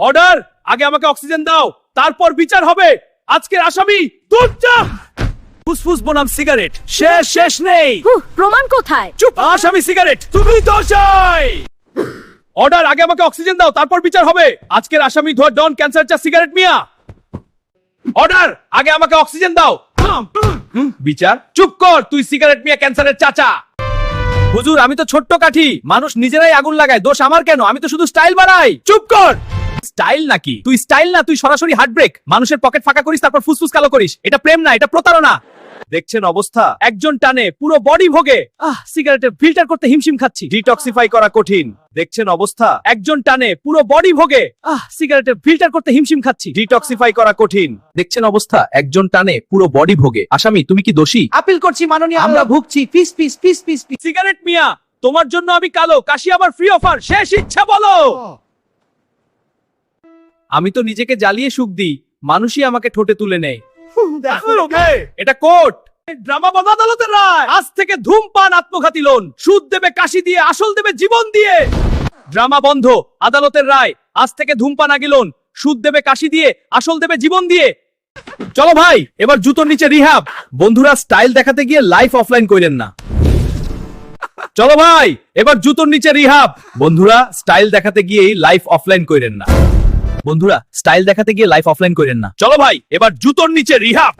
Order, আগে আমাকে oxygen দাও, তারপর বিচার হবে। আজকের আসামি তুচ্ছা। ফুসফুস বনাম সিগারেট, শেষ নেই। প্রমাণ কোথায়? চুপ, আসামি সিগারেট, তুমি দোষী। অর্ডার, আগে আমাকে অক্সিজেন দাও, তারপর বিচার হবে। আজকের আসামি ডন ক্যান্সার চা সিগারেট মিয়া। অর্ডার, আগে আমাকে অক্সিজেন দাও। বিচার? চুপ কর, তুই সিগারেট মিয়া ক্যান্সারের চাচা। হুজুর, আমি তো ছোট্ট কাঠি, মানুষ নিজেরাই আগুন লাগায়, দোষ আমার কেন? আমি তো শুধু স্টাইল বাড়াই। চুপ কর। স্টাইল নাকি? তুই স্টাইল না, তুই সরাসরি হার্ট ব্রেক। মানুষের পকেট ফাঁকা করিস, তারপর ফুসফুস কালো করিস। এটা প্রেম না, এটা প্রতারণা। দেখছেন অবস্থা, একজন টানে পুরো বডি ভোগে। সিগারেটের ফিল্টার করতে হিমশিম খাচ্ছি, ডিটক্সিফাই করা কঠিন। দেখছেন অবস্থা, একজন টানে পুরো বডি ভোগে। সিগারেটের ফিল্টার করতে হিমশিম খাচ্ছি, ডিটক্সিফাই করা কঠিন। দেখছেন অবস্থা, একজন টানে পুরো বডি ভোগে। আসামি, তুমি কি দোষী? আপিল করছি মাননীয়, আমরা ভুগছি। Peace peace peace peace peace. Cigarette মিয়া, তোমার জন্য আমি কালো, কাশি আবার ফ্রি অফার। শেষ ইচ্ছা বলো। আমি তো নিজেকে জ্বালিয়ে সুখ দিই, মানুষই আমাকে ঠোঁটে তুলে নেয়। এটা কোর্ট, ড্রামা বাদ আদালতের রায়। আজ থেকে ধূমপান আত্মঘাতী লোন, সুদ দেবে কাশি দিয়ে, আসল দেবে জীবন দিয়ে। ড্রামা বন্ধ, আদালতের রায়। আজ থেকে ধূমপান আগে লোন, সুদ দেবে কাশি দিয়ে, আসল দেবে জীবন দিয়ে। চলো ভাই, এবার জুতোর নিচে রিহাব। বন্ধুরা, স্টাইল দেখাতে গিয়ে লাইফ অফলাইন কইরেন না। চলো ভাই, এবার জুতোর নিচে রিহাব। বন্ধুরা, স্টাইল দেখাতে গিয়েই লাইফ অফলাইন কইরেন না। বন্ধুরা, স্টাইল দেখাতে গিয়ে লাইফ অফলাইন কইরেন না। চলো ভাই, এবার জুতোর নিচে রিহাব।